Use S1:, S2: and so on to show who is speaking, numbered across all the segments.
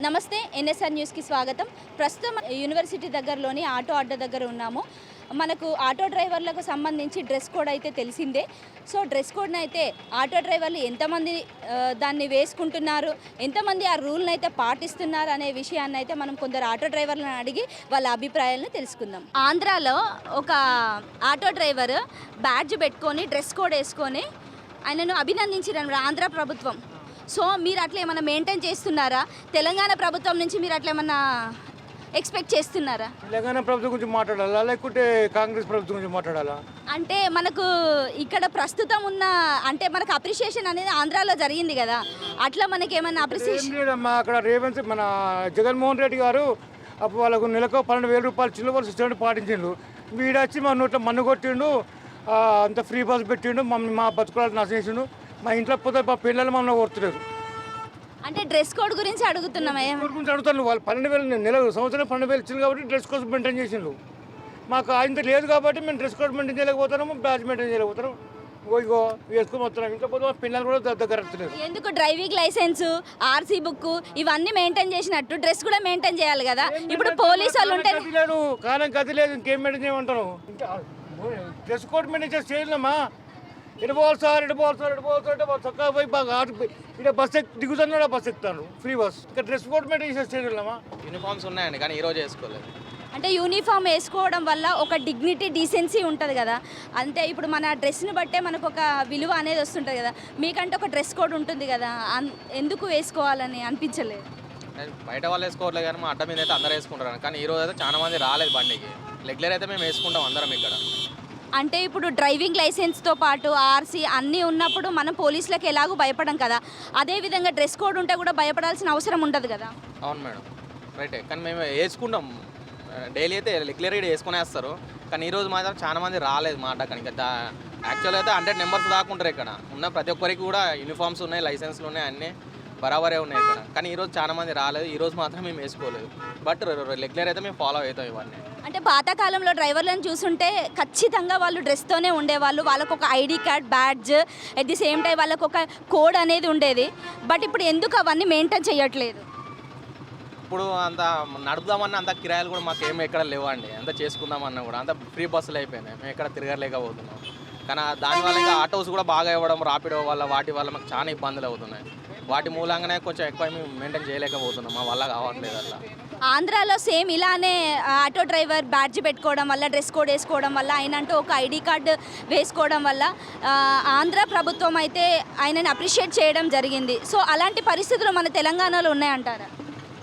S1: నమస్తే ఎన్ఎస్ఆర్ న్యూస్కి స్వాగతం. ప్రస్తుతం యూనివర్సిటీ దగ్గరలోని ఆటో అడ్డ దగ్గర ఉన్నాము. మనకు ఆటో డ్రైవర్లకు సంబంధించి డ్రెస్ కోడ్ అయితే తెలిసిందే. సో డ్రెస్ కోడ్ని అయితే ఆటో డ్రైవర్లు ఎంతమంది దాన్ని వేసుకుంటున్నారు, ఎంతమంది ఆ రూల్ని అయితే పాటిస్తున్నారు అనే విషయాన్ని అయితే మనం కొందరు ఆటో డ్రైవర్లను అడిగి వాళ్ళ అభిప్రాయాలను తెలుసుకుందాం. ఆంధ్రాలో ఒక ఆటో డ్రైవర్ బ్యాడ్జ్ పెట్టుకొని డ్రెస్ కోడ్ వేసుకొని ఆయనను అభినందించారు ఆంధ్ర ప్రభుత్వం. సో మీరు అట్లా ఏమైనా మెయింటైన్ చేస్తున్నారా? తెలంగాణ ప్రభుత్వం నుంచి మీరు అట్లా ఏమన్నా ఎక్స్పెక్ట్ చేస్తున్నారా?
S2: తెలంగాణ ప్రభుత్వం గురించి మాట్లాడాలా లేకుంటే కాంగ్రెస్ ప్రభుత్వం గురించి మాట్లాడాలా?
S1: అంటే మనకు ఇక్కడ ప్రస్తుతం ఉన్న అంటే మనకు అప్రిషియేషన్ అనేది ఆంధ్రాలో జరిగింది కదా, అట్లా మనకి ఏమైనా అప్రిషియేషన్
S2: లేదమ్మా. అక్కడ రేవంత్ మన జగన్మోహన్ రెడ్డి గారు అప్పుడు వాళ్ళకు నెలకు 12,000 రూపాయలు చిల్లర సిస్టమ్ పాటించిండు. వీడొచ్చి మా నోట్లో మన్ను కొట్టిండు, అంత ఫ్రీ బస్ పెట్టిండు, మా బతుకులు నశించిండు. మా ఇంట్లో పోతే మా పిల్లలు మమ్మల్ని కొడుతున్నారు.
S1: అంటే డ్రెస్ కోడ్ గురించి అడుగుతున్నామే
S2: గురించి అడుగుతాను. వాళ్ళు 12,000 నెల సంవత్సరం 12,000 ఇచ్చింది కాబట్టి డ్రెస్ కోడ్ మెయింటైన్ చేసిండు. మాకు ఆయనతో లేదు కాబట్టి మేము డ్రెస్ కోడ్ మెయింటైన్ చేయలేకపోతున్నాము, బ్యాచ్ మెయింటైన్ చేయలేకపోతున్నాం. ఇగో వేసుకొని వస్తున్నాం. ఇంట్లో పోతే మా పిల్లలు కూడా దగ్గర వస్తున్నారు.
S1: ఎందుకు డ్రైవింగ్ లైసెన్స్, ఆర్సీ బుక్ ఇవన్నీ మెయింటైన్ చేసినట్టు డ్రెస్ కూడా మెయింటైన్ చేయాలి కదా. ఇప్పుడు పోలీసు వాళ్ళు ఉంటే
S2: లేదు, కాలం గతి లేదు, ఇంకేం మెయింటైన్ చేయమంటారు. ఇంకా డ్రెస్ కోడ్ మెయింటైన్ చేసి చేయలేమా? ఎడిపోవాలి సార్ చక్కగా పోయి బాగా ఇక్కడ బస్ దిగుతున్నాడు, బస్ ఎక్కుతాను ఫ్రీ బస్. ఇక్కడ డ్రెస్ కోడ్ మెయింటైన్ చేసి చేయలేమా?
S3: యూనిఫామ్స్ ఉన్నాయండి కానీ ఈరోజు వేసుకోలేదు.
S1: అంటే యూనిఫామ్ వేసుకోవడం వల్ల ఒక డిగ్నిటీ, డీసెన్సీ ఉంటుంది కదా. అంటే ఇప్పుడు మన డ్రెస్ని బట్టే మనకు ఒక విలువ అనేది వస్తుంటుంది కదా. మీకంటే ఒక డ్రెస్ కోడ్ ఉంటుంది కదా, ఎందుకు వేసుకోవాలని అనిపించలేదు?
S3: బయట వాళ్ళు వేసుకోవట్లేదు కానీ మా అడ్డ మీద అయితే అందరూ వేసుకుంటారు. కానీ ఈరోజు అయితే చాలా మంది రాలేదు బండికి. రెగ్యులర్ అయితే మేము వేసుకుంటాం అందరం ఇక్కడ.
S1: అంటే ఇప్పుడు డ్రైవింగ్ లైసెన్స్తో పాటు ఆర్సీ అన్నీ ఉన్నప్పుడు మనం పోలీసులకు ఎలాగూ భయపడం కదా, అదేవిధంగా డ్రెస్ కోడ్ ఉంటే కూడా భయపడాల్సిన అవసరం ఉండదు కదా.
S3: అవును మేడం, రైటే. కానీ మేము వేసుకుంటాం డైలీ అయితే రెగ్యులర్గా వేసుకునేస్తారు. కానీ ఈరోజు మాత్రం చాలా మంది రాలేదు మా అడ్డ. కానీ యాక్చువల్గా అయితే 100 మెంబర్స్ దాకా ఉంటారు ఇక్కడ. ఉన్న ప్రతి ఒక్కరికి కూడా యూనిఫామ్స్ ఉన్నాయి, లైసెన్స్లు ఉన్నాయి, అన్నీ బరాబరే ఉన్నాయి ఇక్కడ. కానీ ఈరోజు చాలా మంది రాలేదు. ఈరోజు మాత్రం మేము వేసుకోలేదు. బట్ రెగ్యులర్ అయితే మేము ఫాలో అవుతాం ఇవన్నీ.
S1: అంటే పాతకాలంలో డ్రైవర్లను చూస్తుంటే ఖచ్చితంగా వాళ్ళు డ్రెస్తోనే ఉండేవాళ్ళు. వాళ్ళకు ఒక ID card, badge, at the same time వాళ్ళకు ఒక కోడ్ అనేది ఉండేది. బట్ ఇప్పుడు ఎందుకు అవన్నీ మెయింటైన్ చేయట్లేదు?
S3: ఇప్పుడు అంత నడుపుదామన్నా అంత కిరాయిలు కూడా మాకు ఏమి ఎక్కడ లేవండి. అంత చేసుకుందామన్నా కూడా అంత ఫ్రీ బస్సులు అయిపోయినాయి. మేము ఎక్కడ తిరగలేకపోతున్నాం. కానీ దానివల్ల ఇంకా ఆటోస్ కూడా బాగా ఇవ్వడం, రాపిడో వల్ల వాటి వల్ల మాకు చాలా ఇబ్బందులు అవుతున్నాయి. వాటి మూలంగానే కొంచెం ఎక్కువ మేము మెయింటైన్ చేయలేకపోతున్నాం. మా వల్ల కావట్లేదు అట్లా.
S1: ఆంధ్రాలో సేమ్ ఇలానే ఆటో డ్రైవర్ బ్యాడ్జ్ పెట్టుకోవడం వల్ల, డ్రెస్ కోడ్ వేసుకోవడం వల్ల, ఆయన అంటూ ఒక ఐడి కార్డు వేసుకోవడం వల్ల ఆంధ్ర ప్రభుత్వం అయితే ఆయనని అప్రిషియేట్ చేయడం జరిగింది. సో అలాంటి పరిస్థితులు మన తెలంగాణలో ఉన్నాయంటారా?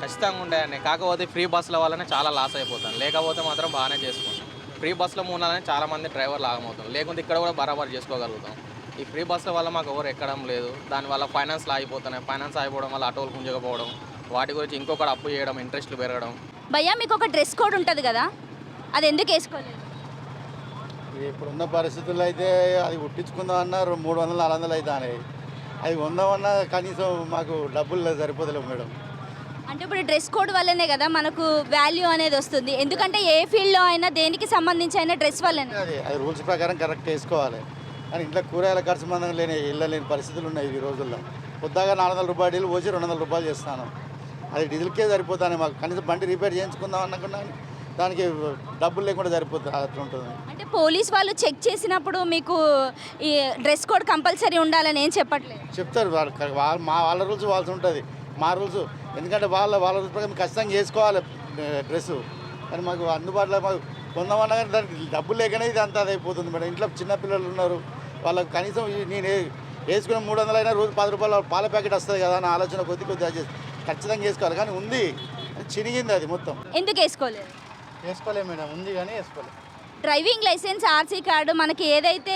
S3: ఖచ్చితంగా ఉంటాయండి. కాకపోతే ఫ్రీ బస్సుల వల్లనే చాలా లాస్ అయిపోతాం. లేకపోతే మాత్రం బాగానే చేసుకుంటాం. ఫ్రీ బస్సుల మూలానే చాలామంది డ్రైవర్లు ఆగమవుతాం. లేకుంటే ఇక్కడ కూడా బరాబర్ చేసుకోగలుగుతాం. ఈ ఫ్రీ బస్సుల వల్ల మాకు ఎవరు ఎక్కడం లేదు. దానివల్ల ఫైనాన్స్లు ఆగిపోతున్నాయి. ఫైనాన్స్ ఆగిపోవడం వల్ల ఆటోలు గుంజకపోవడం, వాటి గురించి ఇంకొకటి అప్పు చేయడం, ఇంట్రెస్ట్లు పెరగడం.
S1: భయ్యా మీకు ఒక డ్రెస్ కోడ్ ఉంటుంది కదా, అది ఎందుకు వేసుకోలేదు?
S4: ఇప్పుడున్న పరిస్థితుల్లో అయితే అది కుట్టించుకుందామన్నా 300-400 అవుతాయి. అది కొందామన్నా కనీసం మాకు డబ్బులు సరిపోతలేవు మేడం.
S1: అంటే ఇప్పుడు డ్రెస్ కోడ్ వల్లనే కదా మనకు వాల్యూ అనేది వస్తుంది. ఎందుకంటే ఏ ఫీల్డ్లో అయినా, దేనికి సంబంధించి అయినా డ్రెస్ వల్లనే.
S4: అది రూల్స్ ప్రకారం కరెక్ట్ వేసుకోవాలి. కానీ ఇంట్లో కూరగాయల ఖర్చు మందం లేని పరిస్థితులు ఉన్నాయి ఈ రోజుల్లో. పొద్దుగా 400 రూపాయలు డీజిల్ పోసి 200 రూపాయలు చేస్తాను. అది డీజిల్కే సరిపోతాను. మాకు కనీసం బండి రిపేర్ చేయించుకుందాం అన్నకుండా దానికి డబ్బులు లేకుండా సరిపోతుంది. అట్లా ఉంటుంది. అంటే
S1: పోలీస్ వాళ్ళు చెక్ చేసినప్పుడు మీకు ఈ డ్రెస్ కోడ్ కంపల్సరీ ఉండాలని ఏం చెప్పట్లేదు?
S4: చెప్తారు. వాళ్ళ రూల్స్ వాళ్ళకి ఉంటుంది, మా రూల్స్. ఎందుకంటే వాళ్ళ రూల్స్ ప్రకారం ఖచ్చితంగా చేసుకోవాలి డ్రెస్సు. కానీ మాకు అందుబాటులో మాకు కొందామన్నా కానీ దానికి డబ్బులు లేకనే ఇది అంతా అదైపోతుంది మేడం. ఇంట్లో చిన్నపిల్లలు ఉన్నారు, వాళ్ళకి కనీసం నేను వేసుకున్న 300 అయినా రోజు 10 రూపాయల పాల ప్యాకెట్ వస్తుంది కదా అని ఆలోచన కొద్దిగా ఖచ్చితంగా వేసుకోవాలి. కానీ ఉంది, చినిగింది అది మొత్తం.
S1: ఎందుకు వేసుకోలేదు?
S4: వేసుకోలేదు మేడం, ఉంది కానీ వేసుకోలేదు.
S1: డ్రైవింగ్ లైసెన్స్, ఆర్సీ కార్డు, మనకి ఏదైతే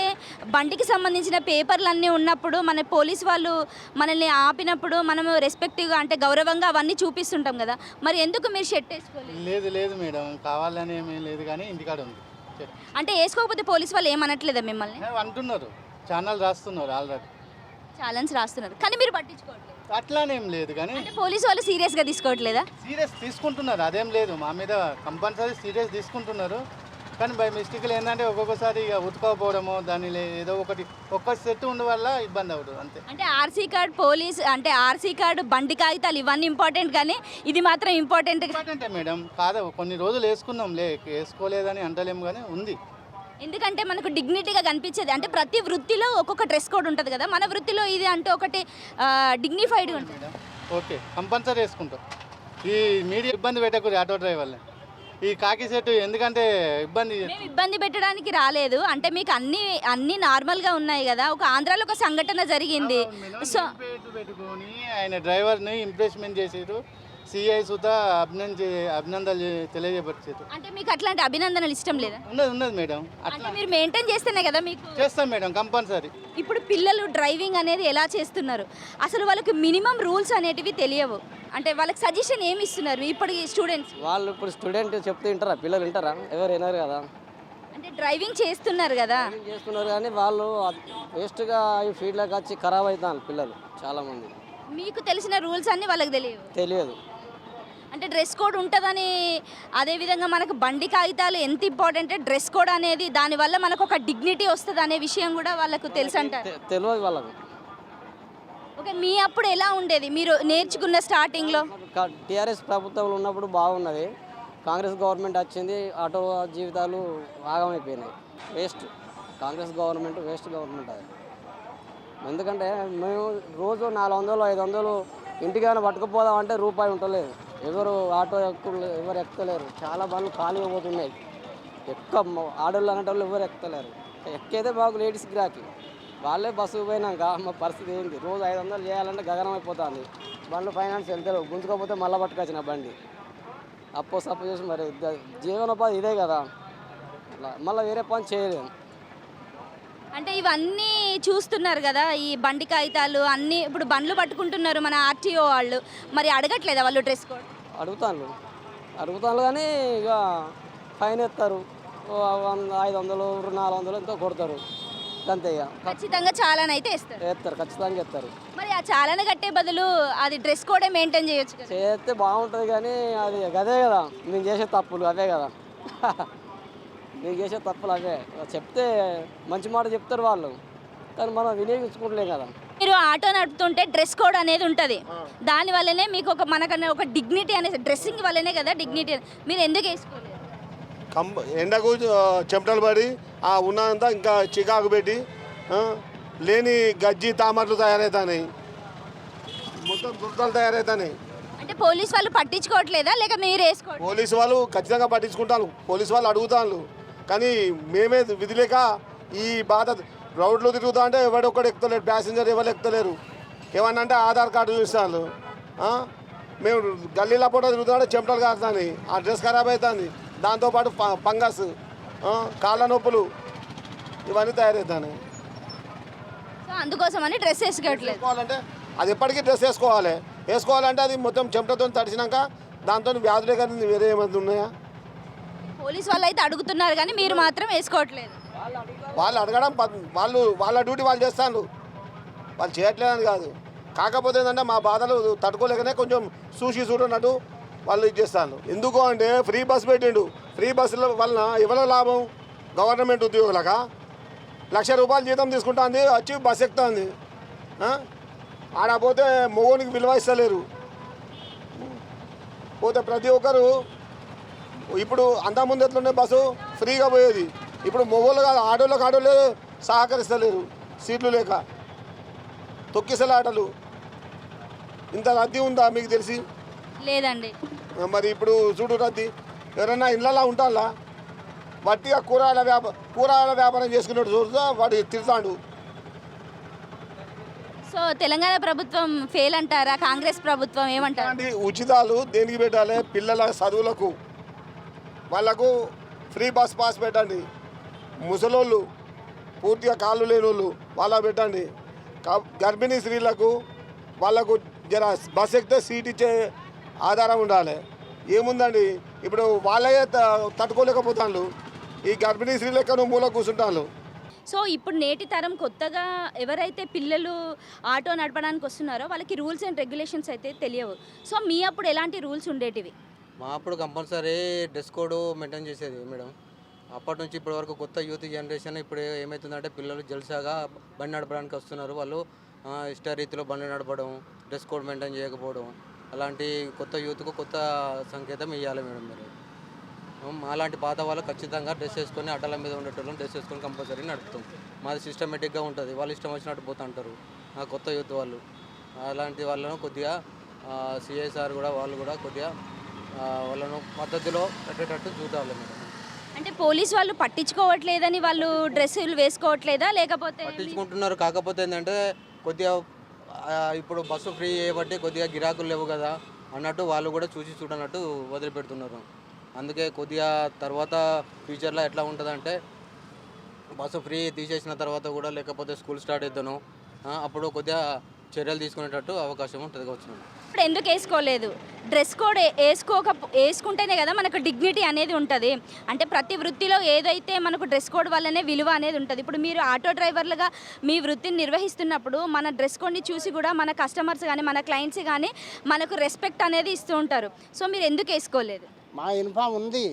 S1: బండికి సంబంధించిన పేపర్లు అన్నీ ఉన్నప్పుడు మన పోలీస్ వాళ్ళు మనల్ని ఆపినప్పుడు మనము రెస్పెక్టివ్గా అంటే గౌరవంగా అవన్నీ చూపిస్తుంటాం కదా, మరి ఎందుకు మీరు షర్ట్ వేసుకోలేదు?
S4: లేదు మేడం, కావాలని ఏమీ లేదు కానీ ఇంటికాడ ఉంది.
S1: అంటే వేసుకోకపోతే పోలీస్ వాళ్ళు ఏమనట్లేదా మిమ్మల్ని?
S4: అంటున్నారు, ఛానల్ రాస్తున్నారు, ఆల్రెడీ
S1: ఛాలెంజ్ రాస్తున్నారు, కానీ మీరు పట్టించుకోవట్లేదు.
S4: అట్లానేం లేదు కానీ
S1: పోలీసు వాళ్ళు సీరియస్గా తీసుకోవట్లేదా?
S4: సీరియస్ తీసుకుంటున్నారు, అదేం లేదు. మా మీద కంపల్సరీ సీరియస్ తీసుకుంటున్నారు.
S5: కానీ బై మిస్టేక్లు ఏంటంటే ఒక్కొక్కసారి ఇక ఉతుకోకపోవడము దాని ఏదో ఒకటి ఒక్క సెట్ ఉండే వల్ల ఇబ్బంది అవుతుంది అంతే.
S1: అంటే ఆర్సీ కార్డ్ పోలీస్ అంటే ఆర్సీ కార్డు బండి కాగితాలు ఇవన్నీ ఇంపార్టెంట్ కానీ ఇది మాత్రం ఇంపార్టెంట్
S5: ఇంపార్టెంటే మేడం. కాదు కొన్ని రోజులు వేసుకున్నాం వేసుకోలేదని అంటలేము కానీ ఉంది.
S1: ఎందుకంటే మనకు డిగ్నిటీగా కనిపించేది అంటే ప్రతి వృత్తిలో ఒక్కొక్క డ్రెస్ కోడ్ ఉంటుంది కదా, మన వృత్తిలో ఇది అంటే ఒకటి డిగ్నిఫైడ్గా ఉంటుంది.
S5: మేడం ఓకే కంపల్సరీ వేసుకుంటాం. ఈ మీడియా ఇబ్బంది పెట్టకూడదు ఆటో డ్రైవర్ని. ఈ కాకి సెట్ ఎందుకంటే ఇబ్బంది
S1: మేము ఇబ్బంది పెట్టడానికి రాలేదు, అంటే మీకు అన్ని నార్మల్గా ఉన్నాయి కదా. ఒక ఆంధ్రాలో ఒక సంఘటన జరిగింది. సో
S5: పెట్టుకొని ఆయన డ్రైవర్ని ఇంప్రెస్మెంట్ చేసారు. సిఐ సుధా అభినందనలు తెలియజేపరిచారు.
S1: అంటే మీకు అట్లాంటి అభినందనలు ఇష్టం లేదా?
S5: ఉన్నది మేడం.
S1: అంటే మీరు మెయింటైన్ చేస్తేనే కదా మీకు.
S5: చేస్తాం మేడం కంపల్సరీ.
S1: ఇప్పుడు పిల్లలు డ్రైవింగ్ అనేది ఎలా చేస్తున్నారు, అసలు వాళ్ళకి మినిమం రూల్స్ అనేటివి తెలియవు. అంటే వాళ్ళకి సజెషన్ ఏమి ఇస్తున్నారు ఇప్పుడు స్టూడెంట్స్?
S6: వాళ్ళు ఇప్పుడు స్టూడెంట్ చెప్తే వింటారా? పిల్లలు వింటారా? ఎవరు వినరు కదా.
S1: అంటే డ్రైవింగ్ చేస్తున్నారు కదా,
S6: చేస్తున్నారు కానీ వాళ్ళు వేస్ట్గా ఈ ఫీల్డ్లోకి వచ్చి ఖరాబ్ అవుతారు పిల్లలు చాలామంది.
S1: మీకు తెలిసిన రూల్స్ అన్నీ వాళ్ళకి
S6: తెలియదు.
S1: అంటే డ్రెస్ కోడ్ ఉంటుందని, అదేవిధంగా మనకు బండి కాగితాలు ఎంత ఇంపార్టెంట్, డ్రెస్ కోడ్ అనేది దానివల్ల మనకు ఒక డిగ్నిటీ వస్తుంది అనే విషయం కూడా వాళ్ళకు తెలుసు అంటారు.
S6: తెలియదు వాళ్ళకు.
S1: ఓకే, మీ అప్పుడు ఎలా ఉండేది మీరు నేర్చుకున్న స్టార్టింగ్లో?
S6: టీఆర్ఎస్ ప్రభుత్వంలో ఉన్నప్పుడు బాగున్నది. కాంగ్రెస్ గవర్నమెంట్ వచ్చింది, ఆటో జీవితాలు ఆగమైపోయినాయి. Waste. Congress government waste government అది. ఎందుకంటే మేము రోజు 400 500 ఇంటికైనా పట్టుకుపోదామంటే రూపాయి ఉండలేదు. ఎవరు ఆటో ఎవరు ఎక్కలేరు. చాలా బండ్లు ఖాళీగా పోతున్నాయి. ఆడోళ్ళు అనేటోళ్ళు ఎవరు ఎక్కలేరు. ఎక్కేదే బాగు లేడీస్ గిరాకి. వాళ్ళే బస్సుకు పోయినాక మా పరిస్థితి ఏంటి? రోజు 500 చేయాలంటే గగనం అయిపోతుంది. బండ్లు ఫైనాన్స్ వెళ్తారు, గుంజుకోకపోతే మళ్ళీ పట్టుకొచ్చిన బండి సప్పు చేసి మరి జీవనోపాధి ఇదే కదా, మళ్ళీ వేరే పని చేయలేము.
S1: అంటే ఇవన్నీ చూస్తున్నారు కదా, ఈ బండి కాగితాలు అన్నీ ఇప్పుడు బండ్లు పట్టుకుంటున్నారు మన ఆర్టీఓ వాళ్ళు, మరి అడగట్లేదా వాళ్ళు డ్రెస్ కోడ్?
S6: అడుగుతాను కానీ ఇక ఫైన్ ఎత్తారు. 500 400 ఎంతో కొడతారు అంతే. ఇక
S1: ఖచ్చితంగా చాలానే అయితే
S6: ఎత్తారు, ఖచ్చితంగా ఎత్తారు.
S1: మరి ఆ చాలానే కట్టే బదులు అది డ్రెస్ కోడే మెయింటైన్ చేయొచ్చు కదా.
S6: చేస్తే బాగుంటుంది కానీ అది అదే కదా నేను చేసే తప్పులు అవే కదా. నేను చేసే తప్పులు అవే. చెప్తే మంచి మాట చెప్తారు వాళ్ళు, కానీ మనం వినియోగించుకుంటలేం కదా.
S1: మీరు ఆటో నడుపుతుంటే డ్రెస్ కోడ్ అనేది ఉంటుంది, దాని వల్లనే మీకు మనకన్నా ఒక డిగ్నిటీ అనేది, డ్రెస్సింగ్ వల్లనే కదా డిగ్నిటీ. మీరు ఎందుకు వేసుకోలేదు?
S7: ఎండకు చెమటలు పడి ఉన్నదంతా ఇంకా చికాకు పెట్టి లేని గజ్జి తామరలు తయారవుతాయి, మొత్తం దుర్తలు తయారవుతాయి.
S1: అంటే పోలీస్ వాళ్ళు పట్టించుకోవట్లేదా లేక మీరు వేసుకోవట్లేదు?
S7: పోలీసు వాళ్ళు ఖచ్చితంగా పట్టించుకుంటాను, పోలీసు వాళ్ళు అడుగుతాను, కానీ మేమే విధి లేక ఈ బాధ రోడ్లు తిరుగుతా అంటే ఎవడొక్కడు ఎక్కుతలేరు, ప్యాసింజర్ ఎవరు ఎక్కుతలేరు. ఏమన్నా అంటే ఆధార్ కార్డు చూస్తాను, మేము గల్లీల పూట తిరుగుతుంటే చెమటలు కారుతాయి, ఆ డ్రెస్ ఖరాబ్ అవుతుంది, దాంతోపాటు ఫంగస్, కాళ్ళ నొప్పులు ఇవన్నీ తయారవుతాయి.
S1: సో అందుకోసమని డ్రెస్ వేసుకోవట్లేదు.
S7: వేసుకోవాలంటే అది ఎప్పటికీ డ్రెస్ వేసుకోవాలంటే అది మొత్తం చెమటతో తడిచినాక దాంతో వ్యాధులే కానీ వేరే ఏమైనా ఉన్నాయా?
S1: పోలీస్ వాళ్ళు అయితే అడుగుతున్నారు కానీ మీరు మాత్రం వేసుకోవట్లేదు.
S7: వాళ్ళు అడగడం వాళ్ళ డ్యూటీ వాళ్ళు చేస్తాను, వాళ్ళు చేయట్లేదని కాదు. కాకపోతే ఏంటంటే మా బాధలు తట్టుకోలేకనే కొంచెం చూడనట్టు వాళ్ళు ఇది చేస్తాను. ఎందుకు అంటే ఫ్రీ బస్ పెట్టిండు, ఫ్రీ బస్సుల వలన ఎవరి లాభం? గవర్నమెంట్ ఉద్యోగులక 1,00,000 రూపాయలు జీతం తీసుకుంటుంది, వచ్చి బస్ ఎక్కుతుంది. ఆడ పోతే మొగోనికి విలువ ఇస్తలేరు. పోతే ప్రతి ఒక్కరు ఇప్పుడు అంతకుముందు ఎట్లుండే బస్సు ఫ్రీగా పోయేది, ఇప్పుడు మొగోళ్ళు కాదు ఆటోళ్ళే సహకరిస్తలేరు, సీట్లు లేక తొక్కిసలాటలు. ఇంత రద్దీ ఉందా మీకు తెలిసి?
S1: లేదండి.
S7: మరి ఇప్పుడు చూడు రద్దీ. ఎవరైనా ఇళ్ళలా ఉంటాలా? వట్టిగా కూరగాయల వ్యాపారం చేసుకున్నాడు చూడుతా వాడు తిడతాడు.
S1: సో తెలంగాణ ప్రభుత్వం ఫెయిల్ అంటారా? కాంగ్రెస్ ప్రభుత్వం ఏమంటారు?
S7: ఉచితాలు దేనికి పెట్టాలి? పిల్లల చదువులకు, వాళ్ళకు ఫ్రీ బస్ పాస్ పెట్టండి. ముసలోళ్ళు, పూర్తిగా కాళ్ళు లేని వాళ్ళు వాళ్ళ పెట్టండి. గర్భిణీ స్త్రీలకు వాళ్ళకు జర బస్ ఎక్కితే సీట్ ఇచ్చే ఆధారం ఉండాలి. ఏముందండి ఇప్పుడు వాళ్ళే తట్టుకోలేకపోతాను, ఈ గర్భిణీ స్త్రీ లెక్క మూల కూర్చుంటాను.
S1: సో ఇప్పుడు నేటి తరం కొత్తగా ఎవరైతే పిల్లలు ఆటో నడపడానికి వస్తున్నారో వాళ్ళకి రూల్స్ అండ్ రెగ్యులేషన్స్ అయితే తెలియవు. సో మీ అప్పుడు ఎలాంటి రూల్స్ ఉండేటివి?
S8: మా అప్పుడు కంపల్సరీ డ్రెస్ కోడ్ మెయింటైన్ చేసేది మేడం. అప్పటి నుంచి ఇప్పటి వరకు కొత్త యూత్ జనరేషన్ ఇప్పుడు ఏమవుతుందంటే పిల్లలు జల్సాగా బండి నడపడానికి వస్తున్నారు. వాళ్ళు ఇష్టరీతిలో బండి నడపడం, డ్రెస్ కోడ్ మెయింటైన్ చేయకపోవడం, అలాంటి కొత్త యూత్కు కొత్త సంకేతం ఇవ్వాలి మేడం. మీరు అలాంటి పాత వాళ్ళు ఖచ్చితంగా డ్రెస్ వేసుకొని అడ్డల మీద ఉండేటోళ్ళని డ్రెస్ వేసుకొని కంపల్సరీ నడుపుతాం. మాది సిస్టమేటిక్గా ఉంటుంది. వాళ్ళు ఇష్టం వచ్చినట్టు పోతూ అంటారు కొత్త యూత్ వాళ్ళు. అలాంటి వాళ్ళను కొద్దిగా సిఐసార్ కూడా వాళ్ళు కూడా కొద్దిగా వాళ్ళను పద్ధతిలో పెట్టేటట్టు చూడాలి మేడం.
S1: అంటే పోలీస్ వాళ్ళు పట్టించుకోవట్లేదని వాళ్ళు డ్రెస్సులు వేసుకోవట్లేదా, లేకపోతే
S8: పట్టించుకుంటున్నారు. కాకపోతే ఏంటంటే కొద్దిగా ఇప్పుడు బస్సు ఫ్రీ చేయబట్టి కొద్దిగా గిరాకులు లేవు కదా అన్నట్టు వాళ్ళు కూడా చూసి చూడనట్టు వదిలిపెడుతున్నారు. అందుకే కొద్దిగా తర్వాత ఫ్యూచర్లో ఎట్లా ఉంటుందంటే బస్సు ఫ్రీ తీసేసిన తర్వాత కూడా లేకపోతే స్కూల్ స్టార్ట్ అవుతాను అప్పుడు కొద్దిగా చర్యలు తీసుకునేటట్టు అవకాశం ఉంటుంది కావచ్చు.
S1: ఇప్పుడు ఎందుకు వేసుకోలేదు? డ్రెస్ కోడ్ వేసుకుంటేనే కదా మనకు డిగ్నిటీ అనేది ఉంటుంది. అంటే ప్రతి వృత్తిలో ఏదైతే మనకు డ్రెస్ కోడ్ వల్లనే విలువ అనేది ఉంటుంది. ఇప్పుడు మీరు ఆటో డ్రైవర్లుగా మీ వృత్తిని నిర్వహిస్తున్నప్పుడు మన డ్రెస్ కోడ్ని చూసి కూడా మన కస్టమర్స్ కానీ మన క్లయింట్స్ కానీ మనకు రెస్పెక్ట్ అనేది ఇస్తూ ఉంటారు. సో మీరు ఎందుకు వేసుకోలేదు?
S9: మా యూనిఫామ్ ఉంది,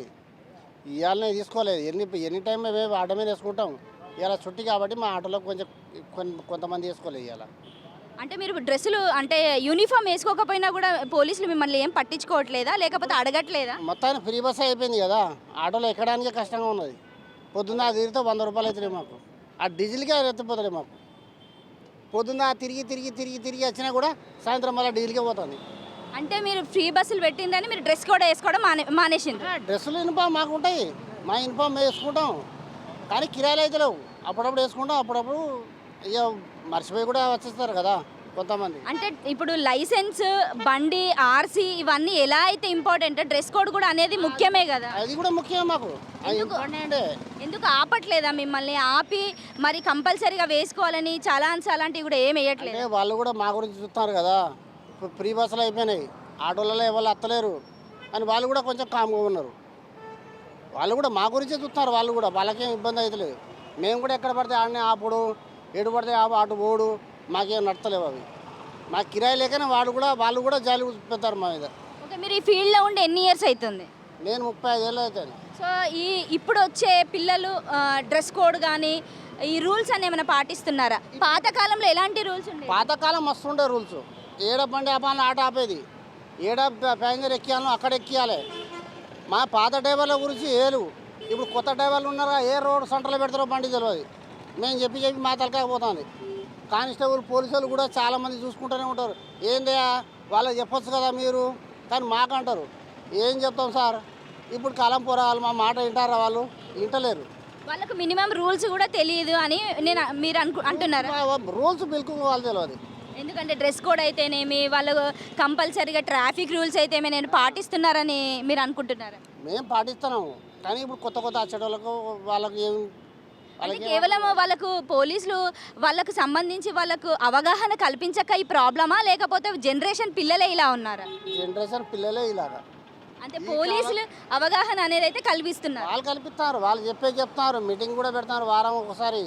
S9: ఇవాళనే తీసుకోలేదు. ఎనీ టైం మేము ఆటో మీద వేసుకుంటాం. ఇవాళ చుట్టి కాబట్టి మా ఆటోలో కొంతమంది వేసుకోలేదు ఇవాళ.
S1: అంటే మీరు డ్రెస్సులు అంటే యూనిఫామ్ వేసుకోకపోయినా కూడా పోలీసులు మిమ్మల్ని ఏం పట్టించుకోవట్లేదా, లేకపోతే అడగట్లేదా?
S9: మొత్తాన్ని ఫ్రీ బస్ అయిపోయింది కదా, ఆటోలో ఎక్కడానికే కష్టంగా ఉన్నది. పొద్దున్న తిరిగితే 100 రూపాయలు అవుతున్నాయి మాకు. ఆ డీజిల్కే ఎత్తిపోతుంది మాకు. పొద్దున్న తిరిగి వచ్చినా కూడా సాయంత్రం మళ్ళీ డీజిల్కే పోతుంది.
S1: అంటే మీరు ఫ్రీ బస్సులు పెట్టిందని మీరు డ్రెస్ కూడా వేసుకోవడం మానేసింది.
S9: డ్రెస్సులు యూనిఫామ్ మాకు ఉంటాయి, మా యూనిఫామ్ మేము వేసుకుంటాం. కానీ కిరాయిలు అయితే లేవు. అప్పుడప్పుడు వేసుకుంటాం, అప్పుడప్పుడు ఇక మర్చిపోయి కూడా వచ్చేస్తారు కదా కొంతమంది.
S1: అంటే ఇప్పుడు లైసెన్స్, బండి, ఆర్సీ ఇవన్నీ ఎలా అయితే ఇంపార్టెంట్, డ్రెస్ కోడ్ కూడా అనేది ముఖ్యమే కదా.
S9: అది కూడా ముఖ్యమే మాకు.
S1: ఎందుకు ఆపట్లేదా మిమ్మల్ని? ఆపి మరి కంపల్సరీగా వేసుకోవాలని చలాన్స్ అలాంటివి కూడా ఏం వేయట్లేదు?
S9: వాళ్ళు కూడా మా గురించి చూస్తున్నారు కదా. ఇప్పుడు ఫ్రీ బస్సులు అయిపోయినాయి, ఆటోలలో ఎవరు అత్తలేరు అని వాళ్ళు కూడా కొంచెం కామ్గా ఉన్నారు. వాళ్ళు కూడా మా గురించే చూస్తున్నారు. వాళ్ళు కూడా వాళ్ళకేం ఇబ్బంది అవుతలేదు. మేము కూడా ఎక్కడ పడితే ఆడనే ఆపుడు, ఎటు పడితే అటు పోడు, మాకేం నడతలేవు అవి. మా కిరాయి లేకనే వాళ్ళు కూడా జాలి పెడతారు మా మీద.
S1: ఓకే, మీరు ఈ ఫీల్డ్లో ఉండి ఎన్ని ఇయర్స్ అవుతుంది?
S9: నేను 35 ఏళ్ళు అవుతాను.
S1: సో ఇప్పుడు వచ్చే పిల్లలు డ్రెస్ కోడ్ కానీ ఈ రూల్స్ అని ఏమైనా పాటిస్తున్నారా? పాతకాలంలో ఎలాంటి రూల్స్ ఉండేవి?
S9: పాతకాలం మస్తు ఉండే రూల్స్. ఏడ బండి ఆపాలని ఆట ఆపేది, ఏడ ప్యాసింజర్ ఎక్కియాలను అక్కడ ఎక్కియాలి. మా పాత డ్రైవర్ల గురించి ఏలు. ఇప్పుడు కొత్త డ్రైవర్లు ఉన్నారా, ఏ రోడ్ సెంటర్లో పెడతారో బండి తెలియదు. మేము చెప్పి మా తలకాకపోతుంది. కానిస్టేబుల్ పోలీసులు కూడా చాలామంది చూసుకుంటూనే ఉంటారు. ఏందయ్యా వాళ్ళకి చెప్పొచ్చు కదా మీరు, కానీ మాకంటారు. ఏం చెప్తాం సార్, ఇప్పుడు కాలం పోరాలు మా మాట వింటారా? వాళ్ళు వింటలేరు.
S1: వాళ్ళకు మినిమం రూల్స్ కూడా తెలియదు అని మీరు అంటున్నారు.
S9: రూల్స్ బిల్కుల్ వాళ్ళు తెలియదు.
S1: ఎందుకంటే డ్రెస్ కోడ్ అయితేనేమి, వాళ్ళు కంపల్సరీగా ట్రాఫిక్ రూల్స్ అయితే నేను పాటిస్తున్నారని మీరు అనుకుంటున్నారా?
S9: మేము పాటిస్తున్నాము, కానీ ఇప్పుడు కొత్త వచ్చేటోళ్ళకు వాళ్ళకి ఏం
S1: కేవలం వాళ్ళకు పోలీసులు వాళ్ళకు సంబంధించి వాళ్ళకు అవగాహన కల్పించక ఈ ప్రాబ్లమా, లేకపోతే జనరేషన్ పిల్లలే ఇలా ఉన్నారా?
S9: జనరేషన్ పిల్లలే ఇలాగా.
S1: అంటే పోలీసులు అవగాహన అనేది అయితే కల్పిస్తున్నారు.
S9: వాళ్ళు కల్పిస్తారు, వాళ్ళు చెప్తున్నారు. మీటింగ్ కూడా పెడతారు, వారం ఒకసారి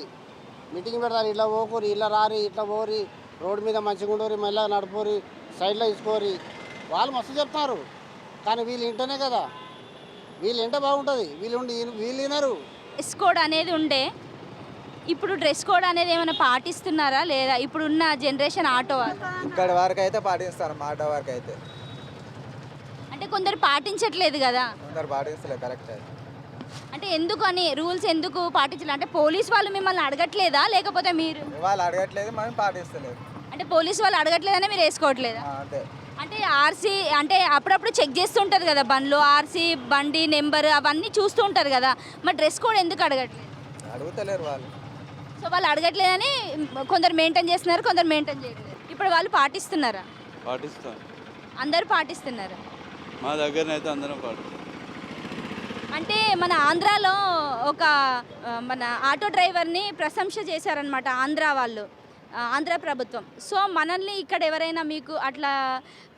S9: మీటింగ్ పెడతారు. ఇట్లా పోకూరి, ఇలా రారి, ఇట్లా పోరి, రోడ్డు మీద మంచిగా ఉండోరి, మళ్ళీ నడుపురి, సైడ్లో తీసుకోరి, వాళ్ళు మస్తు చెప్తున్నారు. కానీ వీళ్ళు ఇంటనే కదా, వీళ్ళు ఇంటే బాగుంటుంది. వీళ్ళు వినరు.
S1: డ్రెస్ కోడ్ అనేది ఉండే, ఇప్పుడు డ్రెస్ కోడ్ అనేది ఏమైనా పాటిస్తున్నారా లేదా? ఇప్పుడున్న జనరేషన్ ఆటో
S10: ఇక్కడ వరకు అయితే పాటిస్తారు, ఆటో వరకు అయితే.
S1: అంటే కొందరు పాటించట్లేదు కదా.
S10: కొందరు పాటిస్తలేదు, కరెక్ట్.
S1: అంటే ఎందుకు అని రూల్స్ ఎందుకు పాటించలేదు? అంటే పోలీస్ వాళ్ళు మిమ్మల్ని అడగట్లేదా, లేకపోతే మీరు?
S10: వాళ్ళు అడగట్లేదు, మనం పాటిస్తలేదు.
S1: అంటే పోలీస్ వాళ్ళు అడగట్లేదని మీరు వేసుకోవట్లేదా?
S10: అంతే.
S1: అంటే ఆర్సీ అంటే అప్పుడప్పుడు చెక్ చేస్తుంటారు కదా బండ్లో, ఆర్సీ, బండి నెంబర్ అవన్నీ చూస్తూ ఉంటారు కదా, మరి డ్రెస్ కోడ్ ఎందుకు అడగట్లేదు?
S10: అడుగుతలేరు వాళ్ళు.
S1: సో వాళ్ళు అడగట్లేదని కొందరు మెయింటైన్ చేస్తున్నారు, కొందరు మెయింటైన్ చేయట్లేదు. ఇప్పుడు వాళ్ళు పాటిస్తున్నారా?
S11: పాటిస్తారు,
S1: అందరూ పాటిస్తున్నారు.
S11: మా దగ్గరనైతే అందరం పాటిస్తారు.
S1: అంటే మన ఆంధ్రాలో ఒక మన ఆటో డ్రైవర్ని ప్రశంస చేశారనమాట ఆంధ్ర వాళ్ళు, ఆంధ్ర ప్రభుత్వం. సో మనల్ని ఇక్కడ ఎవరైనా మీకు అట్లా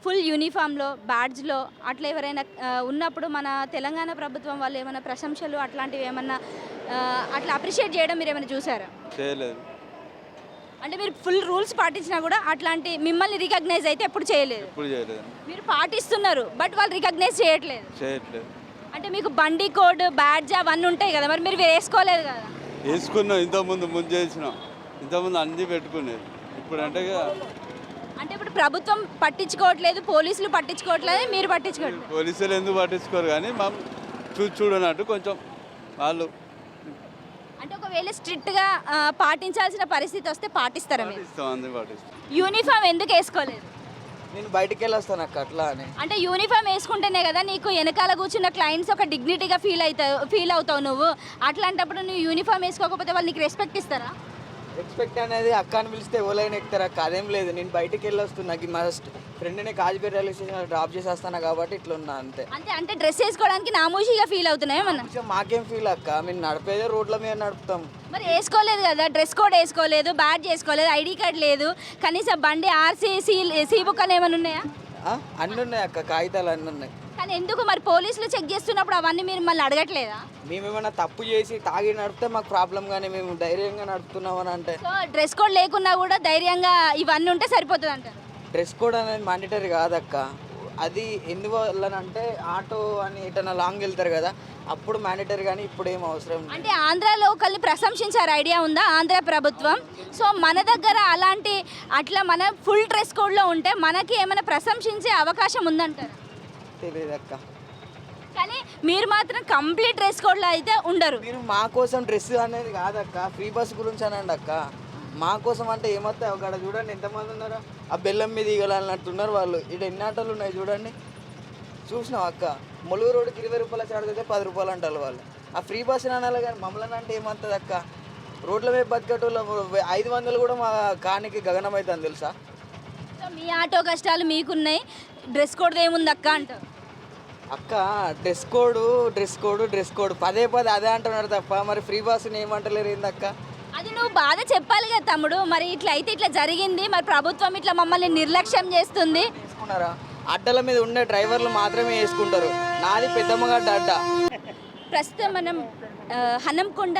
S1: ఫుల్ యూనిఫామ్లో, బ్యాడ్జ్లో అట్లా ఎవరైనా ఉన్నప్పుడు మన తెలంగాణ ప్రభుత్వం వాళ్ళు ఏమైనా ప్రశంసలు అట్లాంటివి ఏమన్నా అట్లా అప్రిషియేట్ చేయడం మీరు ఏమైనా చూసారా?
S11: చేయలేదు.
S1: అంటే మీరు ఫుల్ రూల్స్ పాటించినా కూడా అట్లాంటి మిమ్మల్ని రికగ్నైజ్ అయితే ఎప్పుడు చేయలేదు?
S11: ఎప్పుడు చేయలేదు.
S1: మీరు పాటిస్తున్నారు, బట్ వాళ్ళు రికగ్నైజ్ చేయట్లేదు. అంటే మీకు బండి కోడ్ బ్యాడ్జ్ అవన్నీ ఉంటాయి కదా, మరి మీరు వేసుకోలేదు కదా?
S11: వేసుకున్నాం, ఇంతకుముందు చేసినాం, ఇంతకుముందు అన్నీ పెట్టుకునేది. ఇప్పుడు అంటే
S1: అంటే ఇప్పుడు ప్రభుత్వం పట్టించుకోవట్లేదు, పోలీసులు పట్టించుకోవట్లేదు, మీరు పట్టించుకోవట్లేదు.
S11: పోలీసులు ఎందుకు పట్టించుకోరు కానీ మా చూడనట్టు కొంచెం వాళ్ళు
S1: అంటే ఒకవేళ స్ట్రిక్ట్గా పాటించాల్సిన పరిస్థితి వస్తే పాటిస్తారా మీరు?
S11: పాటిస్తాం, అందరూ పాటిస్తాం.
S1: యూనిఫామ్ ఎందుకు వేసుకోలేదు?
S10: నేను బయటికి వెళ్ళొస్తాను అక్క, అట్లా అని.
S1: అంటే యూనిఫామ్ వేసుకుంటేనే కదా నీకు వెనకాల కూర్చున్న క్లయింట్స్ ఒక డిగ్నిటీగా ఫీల్ అవుతావు నువ్వు. అట్లాంటప్పుడు నువ్వు యూనిఫామ్ వేసుకోకపోతే వాళ్ళు నీకు రెస్పెక్ట్ ఇస్తారా?
S10: రెస్పెక్ట్ అనేది అక్క అని పిలిస్తే ఎవరైనా ఎక్కుతారు అక్క, అదేం లేదు. నేను బయటికి వెళ్ళొస్తున్నా, మా ఫ్రెండ్ని కాజ్పేట రైల్వే స్టేషన్ డ్రాప్ చేసి వస్తాను కాబట్టి ఇట్లా ఉన్నా అంతే.
S1: అంటే డ్రెస్ వేసుకోవడానికి నామూషిగా ఫీల్ అవుతున్నాయి ఏమన్నా?
S10: కొంచెం మాకేం ఫీల్ అక్క, మేము నడిపేదే రోడ్ల మీద నడుపుతాం.
S1: మరి వేసుకోలేదు కదా, డ్రెస్ కోడ్ వేసుకోలేదు, బ్యాడ్జ్ వేసుకోలేదు, ఐడి కార్డ్ లేదు, కనీసం బండి ఆర్సీ సీ బుక్ అని ఏమైనా ఉన్నాయా?
S10: అన్నీ ఉన్నాయి అక్క, కాగితాలు అన్నీ ఉన్నాయి.
S1: కానీ ఎందుకు మరి పోలీసులు చెక్ చేస్తున్నప్పుడు అవన్నీ మీరు మళ్ళీ అడగట్లేదా?
S10: మేమేమైనా తప్పు చేసి తాగి నడిపితే మాకు ప్రాబ్లం, కానీ మేము ధైర్యంగా నడుపుతున్నామని అంటే.
S1: సో డ్రెస్ కోడ్ లేకున్నా కూడా ధైర్యంగా ఇవన్నీ ఉంటే సరిపోతుంది అంటారు?
S10: డ్రెస్ కోడ్ అనేది మాండేటరీ కాదక్క. అది ఎందువల్లనంటే ఆటో అని ఎటన్నా లాంగ్ వెళ్తారు కదా, అప్పుడు మాండేటరీ, కానీ ఇప్పుడు ఏం అవసరం లేదు.
S1: అంటే ఆంధ్రాలో ఒకరిని ప్రశంసించారు, ఐడియా ఉందా ఆంధ్ర ప్రభుత్వం? సో మన దగ్గర అలాంటి అట్లా మన ఫుల్ డ్రెస్ కోడ్లో ఉంటే మనకి ఏమైనా ప్రశంసించే అవకాశం ఉందంటారు?
S10: తెలియదు అక్క.
S1: కానీ మీరు మాత్రం కంప్లీట్ డ్రెస్ కోడ్లో అయితే ఉండరు.
S10: మీరు మా కోసం డ్రెస్ అనేది కాదక్క, ఫ్రీ బస్ గురించి అనండి అక్క. మా కోసం అంటే ఏమొస్తాయి అక్కడ చూడండి ఎంతమంది ఉన్నారో, ఆ బెల్లం మీద ఇవ్వాలన్నట్టున్నారు వాళ్ళు. ఇక్కడ ఎన్ని ఆటోలు ఉన్నాయి చూడండి, చూసినావు అక్క? ములుగు రోడ్డుకి 20 రూపాయల చార్జ్ అయితే 10 రూపాయలు అంటారు వాళ్ళు. ఆ ఫ్రీ బస్ అనాలి కానీ మమ్మల్ని అంటే ఏమవుతుంది అక్క? రోడ్ల మీద బతికేటోళ్ళు 500 కూడా మా కానికి గగనం అవుతుంది తెలుసా?
S1: సో మీ ఆటో కష్టాలు మీకున్నాయి, డ్రెస్ కోడ్ ఏముంది అక్క అంటారు?
S10: అక్క డ్రెస్ కోడ్ పదే అదే అంటున్నారు తప్ప మరి ఫ్రీ బస్సుని ఏమంటలేరు ఏందక్క?
S1: అది నువ్వు బాధ చెప్పాలి కదా తమ్ముడు. మరి ఇట్లా అయితే ఇట్లా జరిగింది, మరి ప్రభుత్వం ఇట్లా మమ్మల్ని నిర్లక్ష్యం చేస్తుంది.
S10: వేసుకున్నారా? అడ్డల మీద ఉండే డ్రైవర్లు మాత్రమే వేసుకుంటారు. నాది పెద్దమ్మగడ్డ అడ్డ.
S1: ప్రస్తుతం మనం హనంకొండ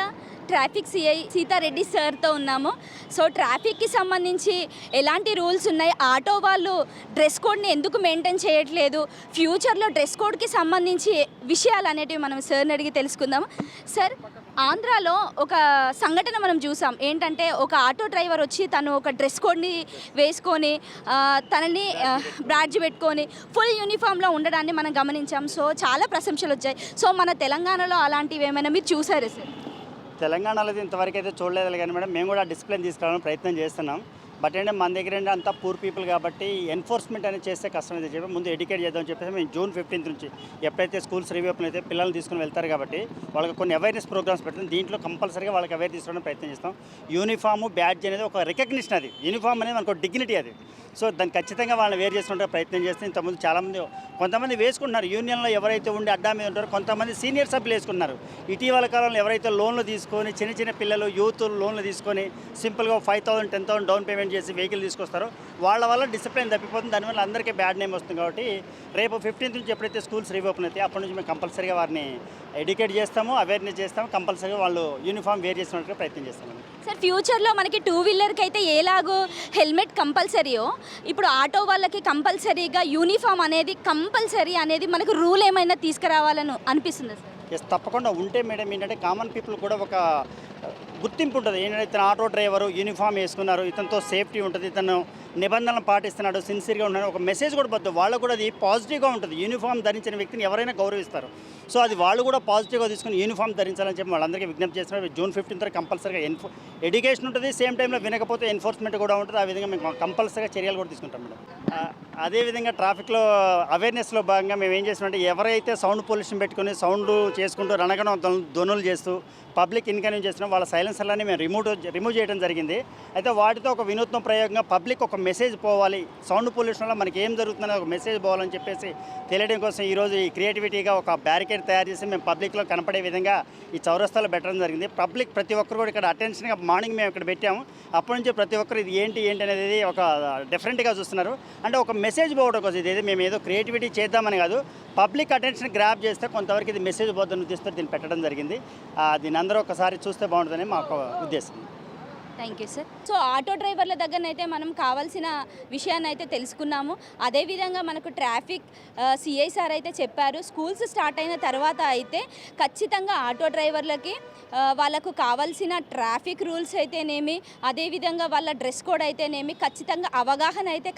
S1: ట్రాఫిక్ సిఐ సీతారెడ్డి సార్తో ఉన్నాము. సో ట్రాఫిక్కి సంబంధించి ఎలాంటి రూల్స్ ఉన్నాయి, ఆటో వాళ్ళు డ్రెస్ కోడ్ని ఎందుకు మెయింటైన్ చేయట్లేదు, ఫ్యూచర్లో డ్రెస్ కోడ్కి సంబంధించి విషయాలు అనేటివి మనం సార్ని అడిగి తెలుసుకుందాం. సార్, ఆంధ్రాలో ఒక సంఘటన మనం చూసాం. ఏంటంటే ఒక ఆటో డ్రైవర్ వచ్చి తను ఒక డ్రెస్ కోడ్ని వేసుకొని తనని బ్యాడ్జ్ పెట్టుకొని ఫుల్ యూనిఫామ్లో ఉండడాన్ని మనం గమనించాం. సో చాలా ప్రశంసలు వచ్చాయి. సో మన తెలంగాణలో అలాంటివి ఏమైనా మీరు చూసారు సార్?
S12: తెలంగాణలో ఇంతవరకు అయితే చూడలేదు కానీ మేడం, మేము కూడా డిసిప్లిన్ తీసుకురావడానికి ప్రయత్నం చేస్తున్నాం. బట్ ఏంటంటే మన దగ్గర ఏంటంటే అంతా పూర్ పీపుల్ కాబట్టి ఎన్ఫోర్స్మెంట్ అనేది చేస్తే కష్టం అయితే చెప్పి ముందు ఎడ్యుకేట్ చేద్దామని చెప్పేసి మేము June 15 నుంచి ఎప్పుడైతే స్కూల్స్ రీఓపెన్ అయితే పిల్లల్ని తీసుకుని వెళ్తారు కాబట్టి వాళ్ళకి కొన్ని అవేర్నెస్ ప్రోగ్రామ్స్ పెడతాం. దీంట్లో కంపల్సరీగా వాళ్ళకి అవేర్ తీసుకోవడానికి ప్రయత్నం చేస్తాం. యూనిఫాము బ్యాడ్జ్ అనేది ఒక రికగ్నిషన్, అది యూనిఫామ్ అనేది మనకు డిగ్నిటీ అది. సో దాన్ని ఖచ్చితంగా వాళ్ళని వేర్ చేసుకుంటే ప్రయత్నం చేస్తే ఇంతకుముందు చాలామంది కొంతమంది వేసుకుంటున్నారు. యూనియన్లో ఎవరైతే ఉండి అడ్డా మీద ఉంటారో కొంతమంది సీనియర్ సభ్యులు వేసుకున్నారు. ఇటీవల కాలంలో ఎవరైతే లోన్లు తీసుకొని చిన్న పిల్లలు యూత్ లోన్లు తీసుకొని సింపుల్గా 5,000 10,000 డౌన్ పేమెంట్ చేసి వెహికల్ తీసుకొస్తారో వాళ్ళ వల్ల డిసిప్లిన్ తప్పిపోతుంది. దానివల్ల అందరికీ బ్యాడ్ నేమ్ వస్తుంది. కాబట్టి రేపు 15th నుంచి ఎప్పుడైతే స్కూల్స్ రీఓపెన్ అయితే అప్పటి నుంచి మేము కంపల్సరీగా వారిని ఎడ్యుకేట్ చేస్తాము, అవేర్నెస్ చేస్తాము. కంపల్సరీగా వాళ్ళు యూనిఫామ్ వేర్ చేసినట్టుగా ప్రయత్నం చేస్తాము.
S1: సార్, ఫ్యూచర్లో మనకి 2-వీలర్కి అయితే ఎలాగో హెల్మెట్ కంపల్సరీయో, ఇప్పుడు ఆటో వాళ్ళకి కంపల్సరీగా యూనిఫామ్ అనేది కంపల్సరీ అనేది మనకు రూల్ ఏమైనా తీసుకురావాలని అనిపిస్తుంది సార్?
S12: ఎస్, తప్పకుండా ఉంటే మేడం ఏంటంటే కామన్ పీపుల్ కూడా ఒక గుర్తింపు ఉంటుంది. ఏంటంటే ఇతను ఆటో డ్రైవరు, యూనిఫామ్ వేసుకున్నారు, ఇతనితో సేఫ్టీ ఉంటుంది, ఇతను నిబంధనలు పాటిస్తున్నాడు, సిన్సియర్గా ఉన్నాడు, ఒక మెసేజ్ కూడా పోతుంది. వాళ్ళకు కూడా అది పాజిటివ్గా ఉంటుంది. యూనిఫామ్ ధరించిన వ్యక్తిని ఎవరైనా గౌరవిస్తారు. సో అది వాళ్ళు కూడా పాజిటివ్గా తీసుకుని యూనిఫామ్ ధరించాలని చెప్పి వాళ్ళందరికీ విజ్ఞప్తి చేస్తున్నారు. June 15 కంపల్సరీగా ఎడ్యుకేషన్ ఉంటుంది, సేమ్ టైంలో వినకపోతే ఎన్ఫోర్స్మెంట్ కూడా ఉంటుంది. ఆ విధంగా మేము కంపల్సరీగా చర్యలు కూడా తీసుకుంటాం మేడం. అదేవిధంగా ట్రాఫిక్లో అవేర్నెస్లో భాగంగా మేము ఏం చేస్తామంటే ఎవరైతే సౌండ్ పొల్యూషన్ పెట్టుకుని సౌండ్ చేసుకుంటూ రణగణ ధ్వనులు చేస్తూ పబ్లిక్ ఇన్కన్వీనియన్స్ చేస్తున్నాం వాళ్ళ సైలెన్సర్లని మేము రిమూవ్ చేయడం జరిగింది. అయితే వాటితో ఒక వినూత్న ప్రయోగంగా పబ్లిక్ ఒక మెసేజ్ పోవాలి, సౌండ్ పొల్యూషన్ వల్ల మనకి ఏం జరుగుతుందని ఒక మెసేజ్ పోవాలని చెప్పేసి తెలియడం కోసం ఈరోజు ఈ క్రియేటివిటీగా ఒక బ్యారికేడ్ తయారు చేసి మేము పబ్లిక్లో కనపడే విధంగా ఈ చౌరస్తాలో పెట్టడం జరిగింది. పబ్లిక్ ప్రతి ఒక్కరు కూడా ఇక్కడ అటెన్షన్గా మార్నింగ్ మేము ఇక్కడ పెట్టాము. అప్పటి నుంచి ప్రతి ఒక్కరు ఇది ఏంటి అనేది ఒక డిఫరెంట్గా చూస్తున్నారు. అంటే ఒక మెసేజ్ పోవడం కోసం ఇది మేము ఏదో క్రియేటివిటీ చేద్దామని కాదు, పబ్లిక్ అటెన్షన్ గ్రాప్ చేస్తే కొంతవరకు ఇది మెసేజ్ పోతుందని ఉద్దేశంతో దీన్ని పెట్టడం జరిగింది. దీన్ని అందరూ ఒకసారి చూస్తే బాగుంటుందని మాకు ఉద్దేశం.
S1: Thank you sir. So auto డ్రైవర్ల దగ్గరనైతే మనం కావాల్సిన విషయాన్ని అయితే తెలుసుకున్నాము. అదేవిధంగా మనకు ట్రాఫిక్ సిఐ సార్ అయితే చెప్పారు, స్కూల్స్ స్టార్ట్ అయిన తర్వాత అయితే ఖచ్చితంగా ఆటో డ్రైవర్లకి వాళ్ళకు కావాల్సిన ట్రాఫిక్ రూల్స్ అయితేనేమి, అదేవిధంగా వాళ్ళ డ్రెస్ కోడ్ అయితేనేమి ఖచ్చితంగా అవగాహన అయితే